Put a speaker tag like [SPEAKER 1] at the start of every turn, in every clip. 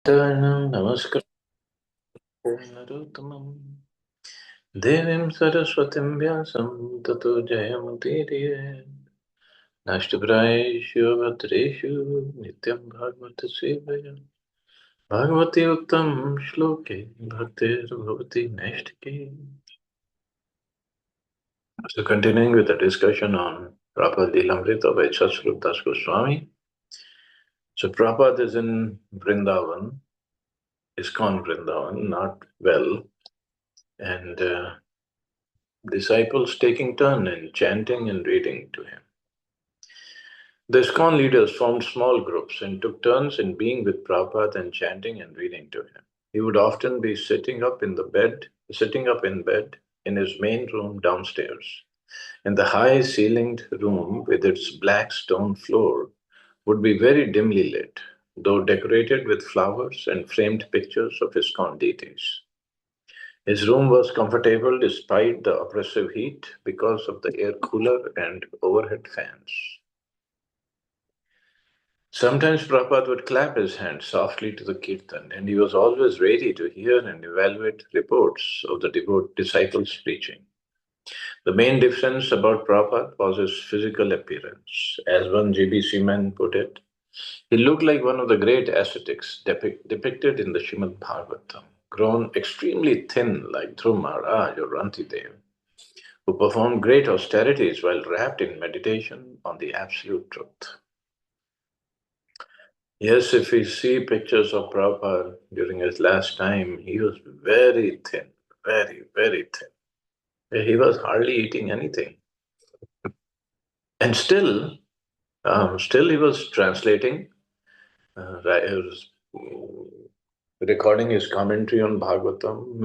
[SPEAKER 1] Namaskar Narottamam Devim Saraswatim Vyasam Tato Jayamudiriye Nashtaprayeshu Bhatreshu Nityam Bhagavata Sevaya Bhagavati Uttam Shloke Bhaktir Bhavati Naishtike. So continuing with the discussion on Prabhupada Lilamrita by Srila Das Goswami. So Prabhupada is in Vrindavan, ISKCON Vrindavan, not well, and disciples taking turn in chanting and reading to him. The ISKCON leaders formed small groups and took turns in being with Prabhupada and chanting and reading to him. He would often be sitting up in bed in his main room downstairs. And the high ceilinged room with its black stone floor would be very dimly lit, though decorated with flowers and framed pictures of ISKCON deities. His room was comfortable despite the oppressive heat because of the air cooler and overhead fans. Sometimes Prabhupada would clap his hands softly to the kirtan, and he was always ready to hear and evaluate reports of the disciples' preaching. The main difference about Prabhupada was his physical appearance. As one GBC man put it, he looked like one of the great ascetics depicted in the Srimad Bhagavatam, grown extremely thin like Dhruv Maharaj or Rantidev, who performed great austerities while wrapped in meditation on the absolute truth. Yes, if we see pictures of Prabhupada during his last time, he was very thin, very, very thin. He was hardly eating anything. And still he was translating, he was recording his commentary on Bhagavatam,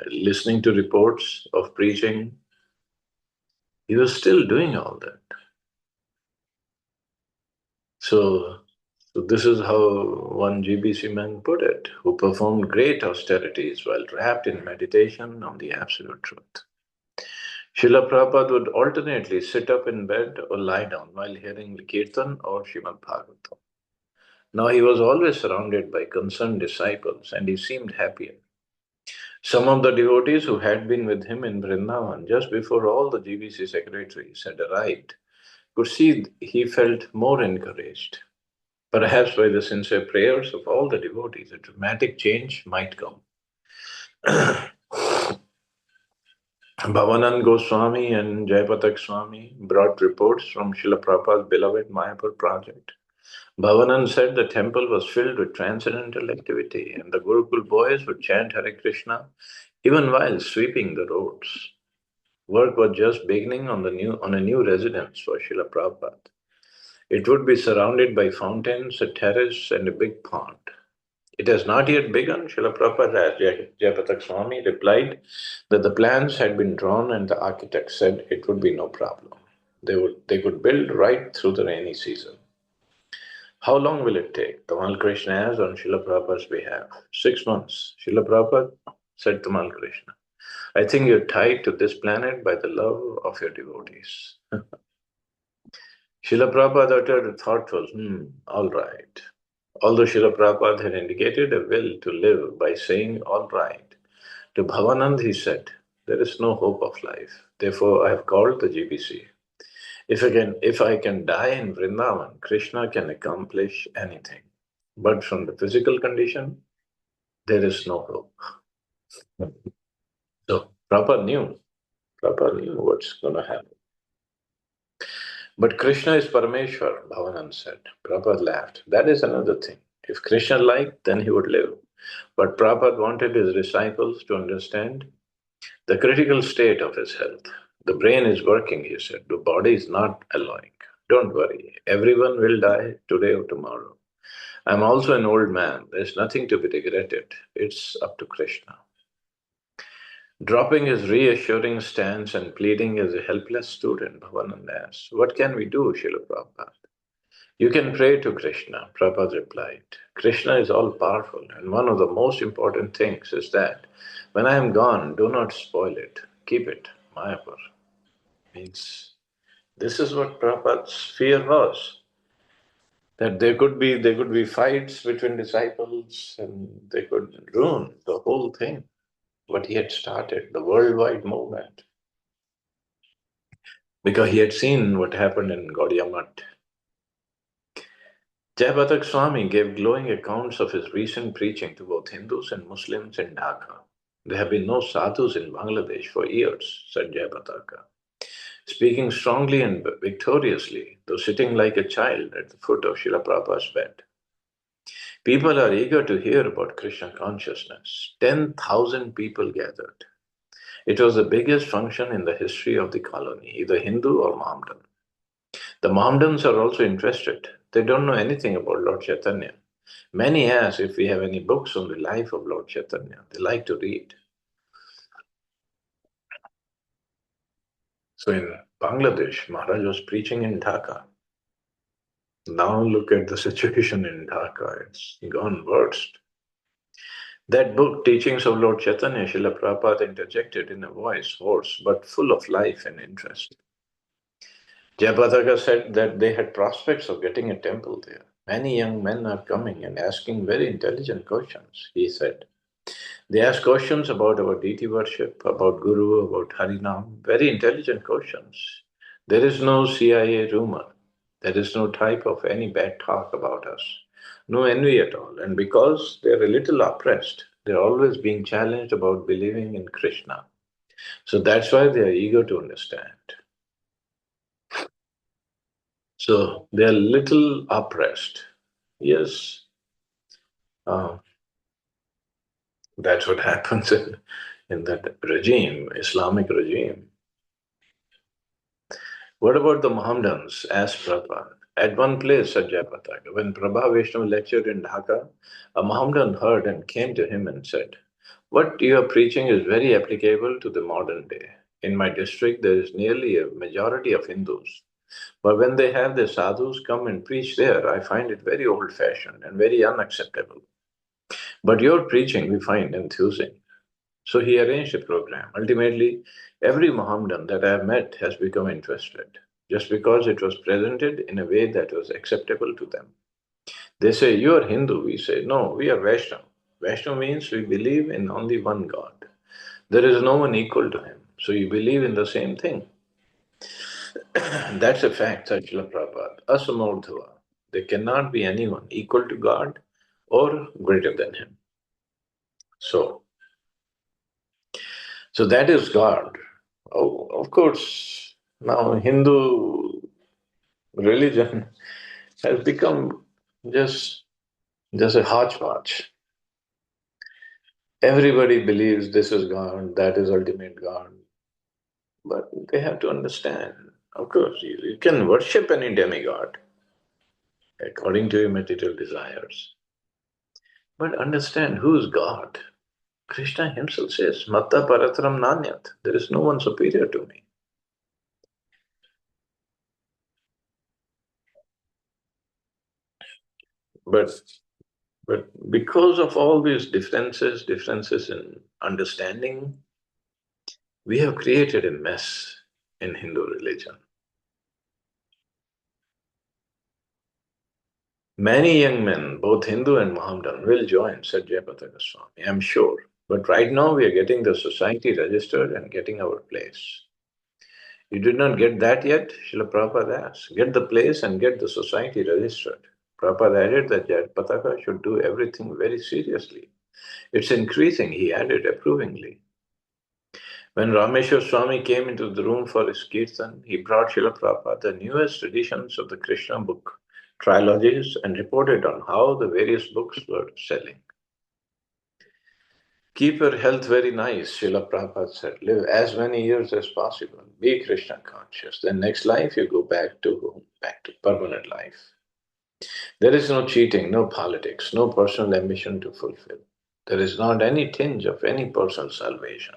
[SPEAKER 1] listening to reports of preaching. He was still doing all that. So this is how one GBC man put it, who performed great austerities while wrapped in meditation on the absolute truth. Srila Prabhupada would alternately sit up in bed or lie down while hearing the Kirtan or Srimad Bhagavatam. Now he was always surrounded by concerned disciples and he seemed happier. Some of the devotees who had been with him in Vrindavan just before all the GBC secretaries had arrived could see he felt more encouraged. Perhaps by the sincere prayers of all the devotees, a dramatic change might come. Bhavanand Goswami and Jayapatak Swami brought reports from Srila Prabhupada's beloved Mayapur project. Bhavanand said the temple was filled with transcendental activity and the Gurukul boys would chant Hare Krishna even while sweeping the roads. Work was just beginning on a new residence for Srila Prabhupada. It would be surrounded by fountains, a terrace, and a big pond. It has not yet begun, Srila Prabhupada, Jayapatak Swami replied that the plans had been drawn and the architect said it would be no problem. They could build right through the rainy season. How long will it take? Tamal Krishna asked on Srila Prabhupada's behalf. 6 months. Srila Prabhupada said Tamal Krishna, I think you're tied to this planet by the love of your devotees. Srila Prabhupada uttered a thoughtful, all right. Although Srila Prabhupada had indicated a will to live by saying all right, to Bhavanand he said, there is no hope of life. Therefore I have called the GBC. If I can die in Vrindavan, Krishna can accomplish anything. But from the physical condition, there is no hope. So Prabhupada knew what's going to happen. But Krishna is Parameshwar, Bhavanand said. Prabhupada laughed. That is another thing. If Krishna liked, then he would live. But Prabhupada wanted his disciples to understand the critical state of his health. The brain is working, he said. The body is not allowing. Don't worry. Everyone will die today or tomorrow. I'm also an old man. There's nothing to be regretted. It's up to Krishna. Dropping his reassuring stance and pleading as a helpless student, Bhavanand asked, what can we do, Srila Prabhupada? You can pray to Krishna, Prabhupada replied. Krishna is all powerful, and one of the most important things is that when I am gone, do not spoil it. Keep it, Mayapur. Means this is what Prabhupada's fear was. That there could be fights between disciples and they could ruin the whole thing, what he had started, the worldwide movement. Because he had seen what happened in Gaudiya Math. Jayapatak Swami gave glowing accounts of his recent preaching to both Hindus and Muslims in Dhaka. There have been no sadhus in Bangladesh for years, said Jayapataka, speaking strongly and victoriously, though sitting like a child at the foot of Srila Prabhupada's bed. People are eager to hear about Krishna consciousness. 10,000 people gathered. It was the biggest function in the history of the colony, either Hindu or Mohammedan. The Mohammedans are also interested. They don't know anything about Lord Chaitanya. Many ask if we have any books on the life of Lord Chaitanya. They like to read. So in Bangladesh, Maharaj was preaching in Dhaka. Now look at the situation in Dhaka. It's gone worst. That book, Teachings of Lord Chaitanya, Srila Prabhupada interjected in a voice hoarse but full of life and interest. Jayapataka said that they had prospects of getting a temple there. Many young men are coming and asking very intelligent questions, he said. They ask questions about our deity worship, about Guru, about Harinam, very intelligent questions. There is no CIA rumor. There is no type of any bad talk about us. No envy at all. And because they are a little oppressed, they are always being challenged about believing in Krishna. So that's why they are eager to understand. So they are little oppressed. Yes, uh, that's what happens in that regime, Islamic regime. What about the Mohammedans? Asked Prabhupada. At one place, said Jayapataka, when Prabha Vishnu lectured in Dhaka, a Mohammedan heard and came to him and said, what you are preaching is very applicable to the modern day. In my district, there is nearly a majority of Hindus. But when they have their sadhus come and preach there, I find it very old fashioned and very unacceptable. But your preaching we find enthusing. So he arranged a program. Ultimately, every Mohammedan that I have met has become interested, just because it was presented in a way that was acceptable to them. They say, you are Hindu. We say, no, we are Vaishnava. Vaishnava means we believe in only one God. There is no one equal to him. So you believe in the same thing. That's a fact, said Srila Prabhupada. Asamordhava. There cannot be anyone equal to God or greater than him. So, so that is God. Oh, of course, now Hindu religion has become just just a hodgepodge. Everybody believes this is God, that is ultimate God, but they have to understand. Of course, you can worship any demigod according to your material desires, but understand who is God. Krishna himself says, Matta Paratram Nanyat. There is no one superior to me. But but because of all these differences in understanding, we have created a mess in Hindu religion. Many young men, both Hindu and Mohammedan, will join, said Jayapataka Swami, I'm sure. But right now we are getting the society registered and getting our place. You did not get that yet? Srila Prabhupada asked. Get the place and get the society registered. Prabhupada added that Jayapataka should do everything very seriously. It's increasing, he added approvingly. When Rameshwar Swami came into the room for his kirtan, he brought Srila Prabhupada the newest editions of the Krishna book trilogies and reported on how the various books were selling. Keep your health very nice, Srila Prabhupada said. Live as many years as possible. Be Krishna conscious. Then next life you go back to permanent life. There is no cheating, no politics, no personal ambition to fulfill. There is not any tinge of any personal salvation.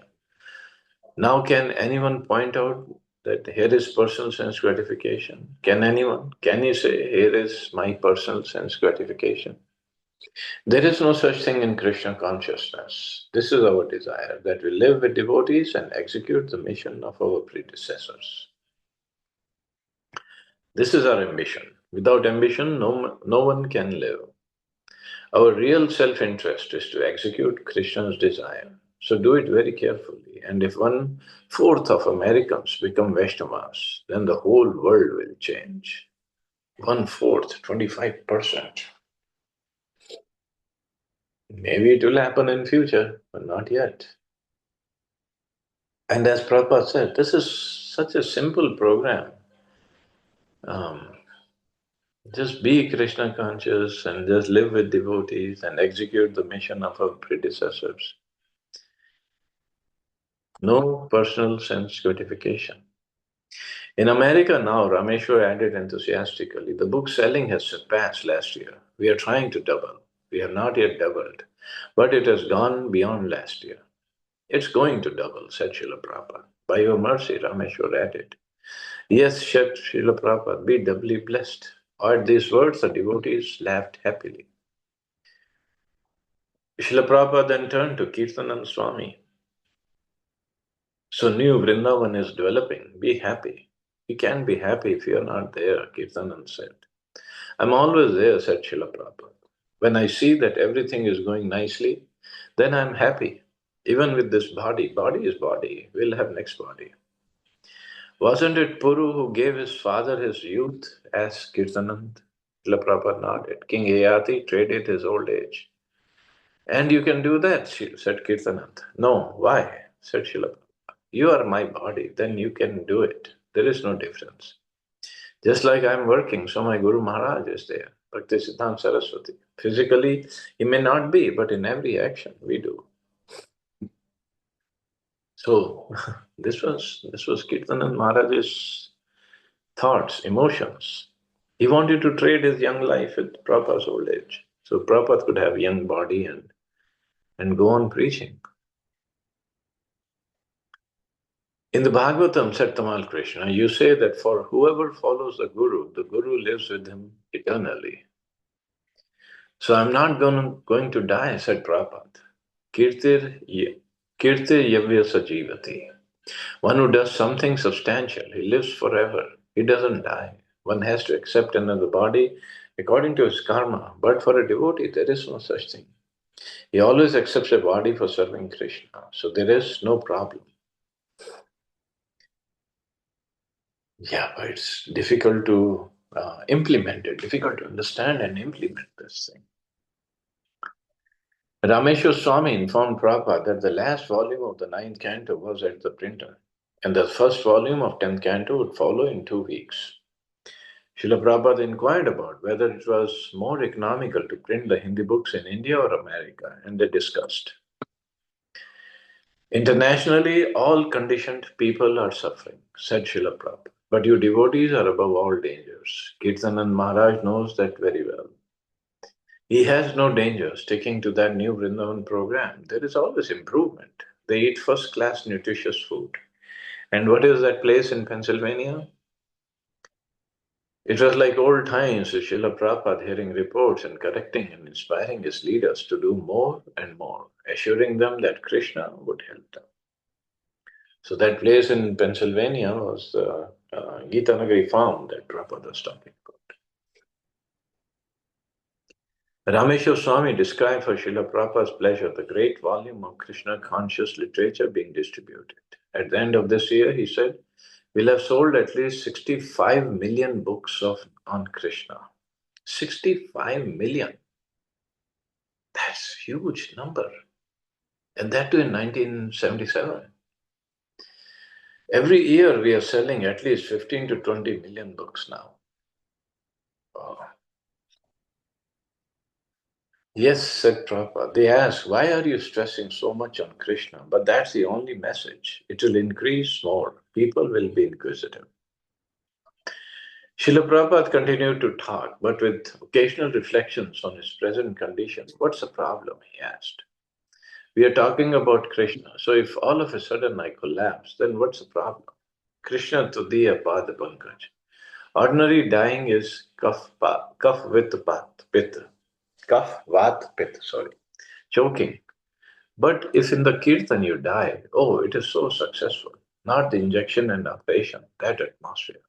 [SPEAKER 1] Now, can anyone point out that here is personal sense gratification? Can anyone? Can you say, here is my personal sense gratification? There is no such thing in Krishna consciousness. This is our desire that we live with devotees and execute the mission of our predecessors. This is our ambition. Without ambition, no one can live. Our real self-interest is to execute Krishna's desire. So do it very carefully. And if 1/4 of Americans become Vaishnavas, then the whole world will change. 1/4, 25%. Maybe it will happen in future, but not yet. And as Prabhupada said, this is such a simple program. Um, just be Krishna conscious and just live with devotees and execute the mission of our predecessors. No personal sense gratification. In America now, Rameshwar added enthusiastically, the book selling has surpassed last year. We are trying to double. We have not yet doubled, but it has gone beyond last year. It's going to double, said Srila Prabhupada. By your mercy, Rameshwar added. Yes, said Srila Prabhupada, be doubly blessed. At these words, the devotees laughed happily. Srila Prabhupada then turned to Kirtanand Swami. So new Vrindavan is developing. Be happy. You can't be happy if you're not there, Kirtanand said. I'm always there, said Srila Prabhupada. When I see that everything is going nicely, then I'm happy. Even with this body, body is body, we'll have next body. Wasn't it Puru who gave his father his youth? Asked Kirtanand. Srila Prabhupada nodded. King Yayati traded his old age. And you can do that, said Kirtanand. No, why? Said Srila Prabhupada. You are my body, then you can do it. There is no difference. Just like I'm working, so my Guru Maharaj is there, Bhakti Siddhanta Saraswati. Physically, he may not be, but in every action we do. So this was Kirtanand Maharaj's thoughts, emotions. He wanted to trade his young life with Prabhupada's old age. So Prabhupada could have young body and go on preaching. In the Bhagavatam, said Tamal Krishna, you say that for whoever follows the Guru lives with him eternally. So I'm not going to die, said Prabhupada. Kirtir yavya sajivati. One who does something substantial, he lives forever. He doesn't die. One has to accept another body according to his karma. But for a devotee, there is no such thing. He always accepts a body for serving Krishna. So there is no problem. Yeah, but it's difficult to implement it, difficult to understand and implement this thing. Rameshwar Swami informed Prabhupada that the last volume of the ninth canto was at the printer, and the first volume of 10th canto would follow in 2 weeks. Srila Prabhupada inquired about whether it was more economical to print the Hindi books in India or America, and they discussed. Internationally, all conditioned people are suffering, said Srila Prabhupada. But you devotees are above all dangers. Kirtanand Maharaj knows that very well. He has no danger sticking to that new Vrindavan program. There is always improvement. They eat first-class nutritious food. And what is that place in Pennsylvania? It was like old times with Srila Prabhupada hearing reports and correcting and inspiring his leaders to do more and more, assuring them that Krishna would help them. So that place in Pennsylvania was the Gitanagari farm that Prabhupada was talking about. Rameshwar Swami described for Srila Prabhupada's pleasure the great volume of Krishna conscious literature being distributed. At the end of this year, he said, we'll have sold at least 65 million books on Krishna. 65 million. That's a huge number. And that too in 1977. Every year we are selling at least 15 to 20 million books now. Oh. Yes, said Prabhupada. They ask, why are you stressing so much on Krishna? But that's the only message. It will increase more. People will be inquisitive. Srila Prabhupada continued to talk, but with occasional reflections on his present condition. What's the problem? He asked. We are talking about Krishna. So if all of a sudden I collapse, then what's the problem? Krishna tudiya pada pankaj. Ordinary dying is kaf with pitta. Kaf vat pitta, sorry. Choking. But if in the kirtan you die, oh, it is so successful. Not the injection and operation, that atmosphere.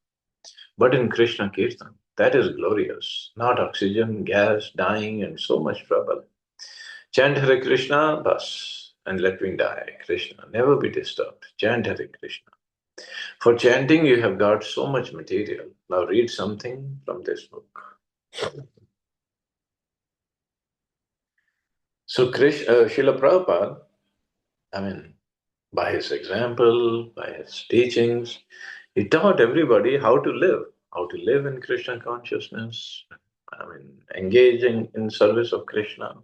[SPEAKER 1] But in Krishna kirtan, That is glorious. Not oxygen, gas, dying, and so much trouble. Chant Hare Krishna, bas, and let me die. Krishna, never be disturbed. Chant Hare Krishna. For chanting, you have got so much material. Now read something from this book. So, Srila Prabhupada, I mean, by his example, by his teachings, he taught everybody how to live in Krishna consciousness, engaging in service of Krishna,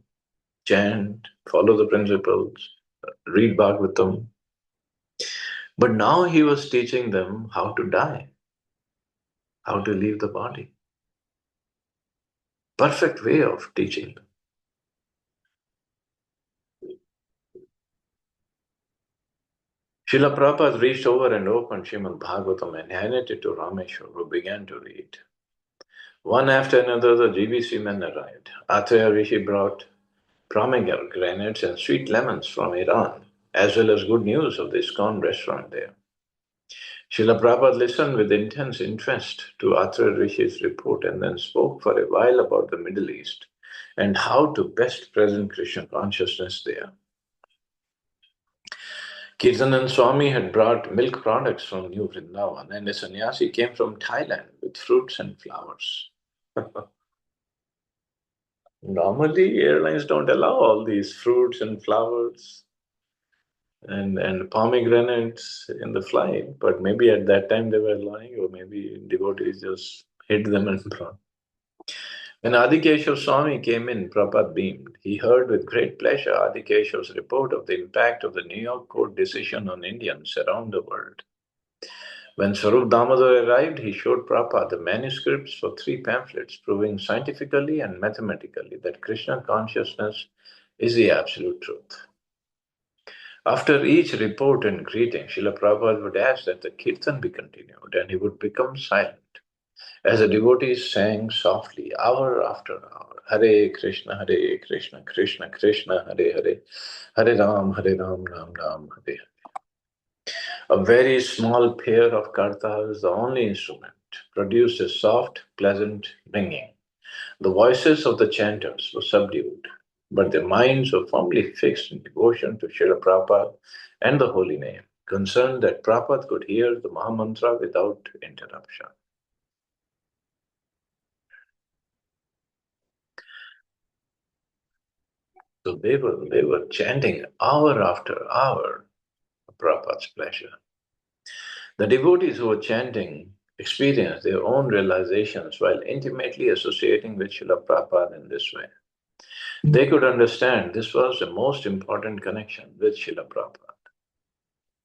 [SPEAKER 1] chant, follow the principles, read Bhagavatam. But now he was teaching them how to die, how to leave the body. Perfect way of teaching them. Srila Prabhupada reached over and opened Srimad Bhagavatam and handed it to Rameshwar, who began to read. One after another, the GBC men arrived. Atreya Rishi brought pomegranates and sweet lemons from Iran, as well as good news of the ISKCON restaurant there. Srila Prabhupada listened with intense interest to Atreya Rishi's report and then spoke for a while about the Middle East and how to best present Krishna consciousness there. Kirtanand Swami had brought milk products from New Vrindavan, and a sannyasi came from Thailand with fruits and flowers. Normally, airlines don't allow all these fruits and flowers and pomegranates in the flight, but maybe at that time they were lying, or maybe devotees just hid them and brought. When Adikeshava Swami came in, Prabhupada beamed. He heard with great pleasure Adikeshav's report of the impact of the New York court decision on Indians around the world. When Swarup Damodar arrived, he showed Prabhupada the manuscripts for 3 pamphlets proving scientifically and mathematically that Krishna consciousness is the absolute truth. After each report and greeting, Srila Prabhupada would ask that the kirtan be continued, and he would become silent as the devotees sang softly, hour after hour, Hare Krishna, Krishna Krishna, Hare Hare, Hare Ram, Ram Ram, Hare Hare. A very small pair of kartals, the only instrument, produced a soft, pleasant ringing. The voices of the chanters were subdued, but their minds were firmly fixed in devotion to Srila Prabhupada and the holy name, concerned that Prabhupada could hear the Mahamantra without interruption. So they were chanting hour after hour for Prabhupada's pleasure. The devotees who were chanting experienced their own realizations while intimately associating with Srila Prabhupada in this way. They could understand this was the most important connection with Srila Prabhupada.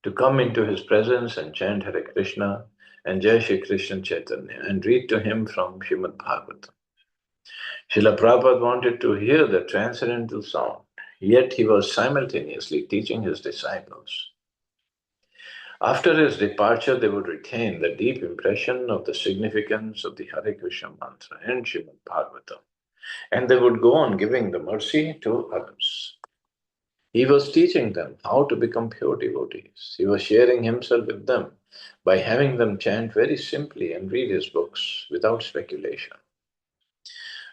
[SPEAKER 1] To come into his presence and chant Hare Krishna and Jai Shri Krishna Chaitanya and read to him from Srimad Bhagavatam. Srila Prabhupada wanted to hear the transcendental sound, yet he was simultaneously teaching his disciples. After his departure, they would retain the deep impression of the significance of the Hare Krishna mantra and Srimad Bhagavatam, and they would go on giving the mercy to others. He was teaching them how to become pure devotees. He was sharing himself with them by having them chant very simply and read his books without speculation,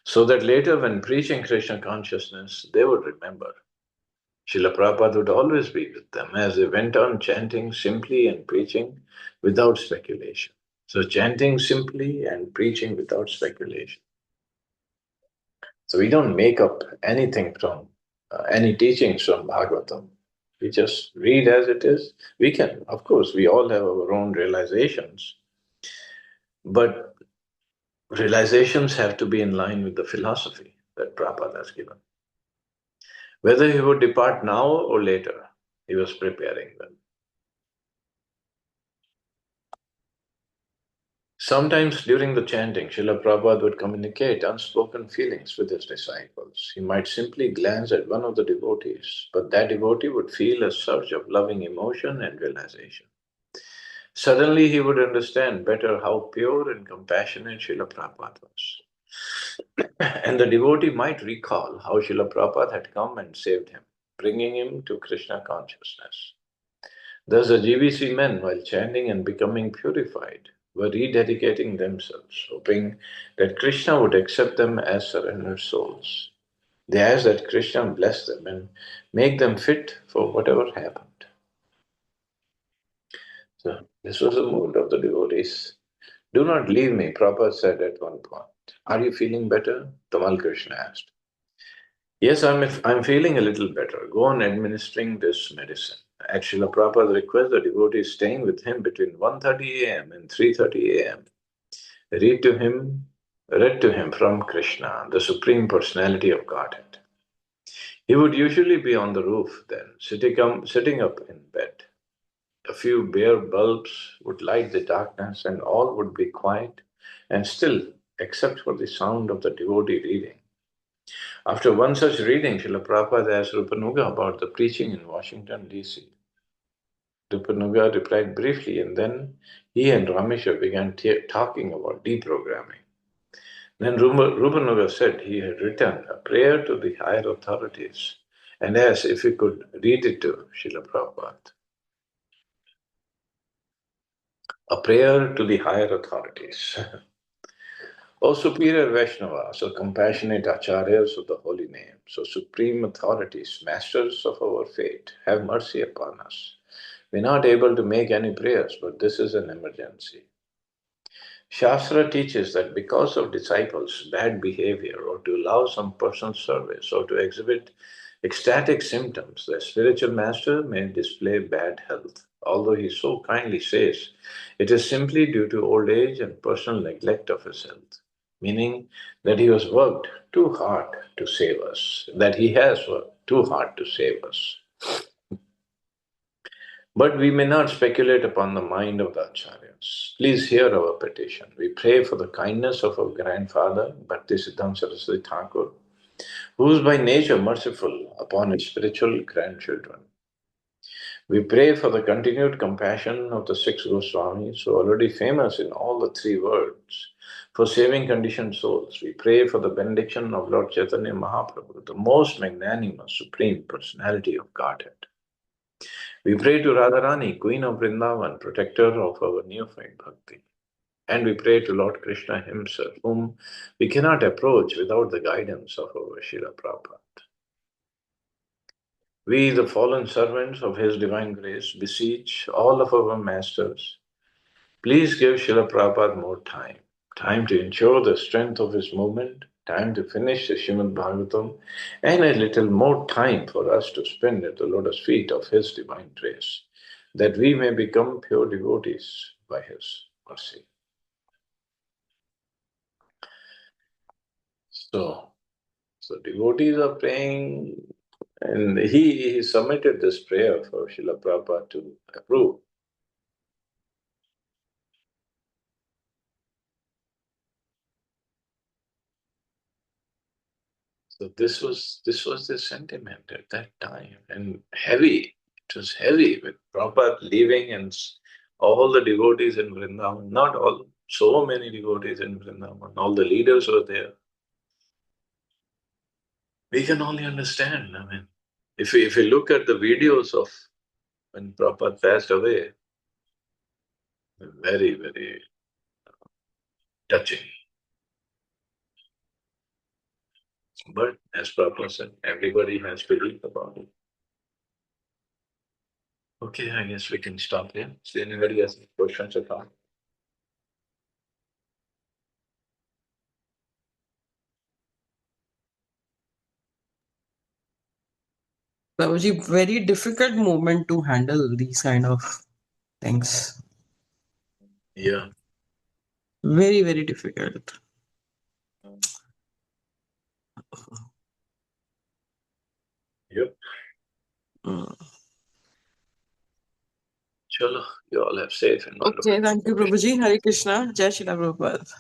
[SPEAKER 1] so that later, when preaching Krishna consciousness, they would remember. Srila Prabhupada would always be with them as they went on chanting simply and preaching without speculation. So, chanting simply and preaching without speculation. So, we don't make up anything from any teachings from Bhagavatam. We just read as it is. We can, of course, we all have our own realizations, but realizations have to be in line with the philosophy that Prabhupada has given. Whether he would depart now or later, he was preparing them. Sometimes during the chanting, Srila Prabhupada would communicate unspoken feelings with his disciples. He might simply glance at one of the devotees, but that devotee would feel a surge of loving emotion and realization. Suddenly, he would understand better how pure and compassionate Srila Prabhupada was. And the devotee might recall how Srila Prabhupada had come and saved him, bringing him to Krishna consciousness. Thus, the GBC men, while chanting and becoming purified, were rededicating themselves, hoping that Krishna would accept them as surrendered souls. They asked that Krishna bless them and make them fit for whatever happened. So, this was the mood of the devotees. Do not leave me, Prabhupada said at one point. Are you feeling better? Tamal Krishna asked. Yes, I'm feeling a little better. Go on administering this medicine. At Srila Prabhupada's request, the devotee is staying with him between 1:30 a.m. and 3:30 a.m. Read to him, read to him from Krishna, the Supreme Personality of Godhead. He would usually be on the roof then, sitting up in bed. A few bare bulbs would light the darkness, and all would be quiet and still, except for the sound of the devotee reading. After one such reading, Srila Prabhupada asked Rupanuga about the preaching in Washington, D.C. Rupanuga replied briefly, and then he and Ramesha began talking about deprogramming. Then Rupanuga said he had written a prayer to the higher authorities and asked if he could read it to Srila Prabhupada. A prayer to the higher authorities. O superior Vaishnavas, o compassionate acharyas of the holy name, so supreme authorities, masters of our fate, have mercy upon us. We're not able to make any prayers, but this is an emergency. Shastra teaches that because of disciples' bad behavior, or to allow some personal service, or to exhibit ecstatic symptoms, the spiritual master may display bad health, although he so kindly says it is simply due to old age and personal neglect of his health, meaning that he has worked too hard to save us, that he has worked too hard to save us. But we may not speculate upon the mind of the Acharyas. Please hear our petition. We pray for the kindness of our grandfather, Bhaktisiddhanta Saraswati Thakur, who is by nature merciful upon his spiritual grandchildren. We pray for the continued compassion of the six Goswamis, who are already famous in all the three worlds, for saving conditioned souls. We pray for the benediction of Lord Chaitanya Mahaprabhu, the most magnanimous Supreme Personality of Godhead. We pray to Radharani, Queen of Vrindavan, protector of our neophyte bhakti. And we pray to Lord Krishna himself, whom we cannot approach without the guidance of our Srila Prabhupada. We, the fallen servants of His Divine Grace, beseech all of our masters, please give Srila Prabhupada more time to ensure the strength of his movement, time to finish the Srimad Bhagavatam, and a little more time for us to spend at the lotus feet of His Divine Grace, that we may become pure devotees by His mercy. So devotees are praying, and he submitted this prayer for Srila Prabhupada to approve. So this was the sentiment at that time, and heavy. It was heavy with Prabhupada leaving and all the devotees in Vrindavan, not all, so many devotees in Vrindavan, all the leaders were there. We can only understand, I mean, if we look at the videos of when Prabhupada passed away, very, very touching. But as Prabhupada said, everybody has belief about it. Okay, I guess we can stop here. See anybody has any questions or comments?
[SPEAKER 2] That was a very difficult moment to handle these kind of things.
[SPEAKER 1] Yeah.
[SPEAKER 2] Very, very difficult.
[SPEAKER 1] Yep.
[SPEAKER 2] Mm.
[SPEAKER 1] Chalo, you all have safe and wonderful.
[SPEAKER 2] Okay, thank you, Prabhuji. Hare Krishna. Jai Shri Prabhupada.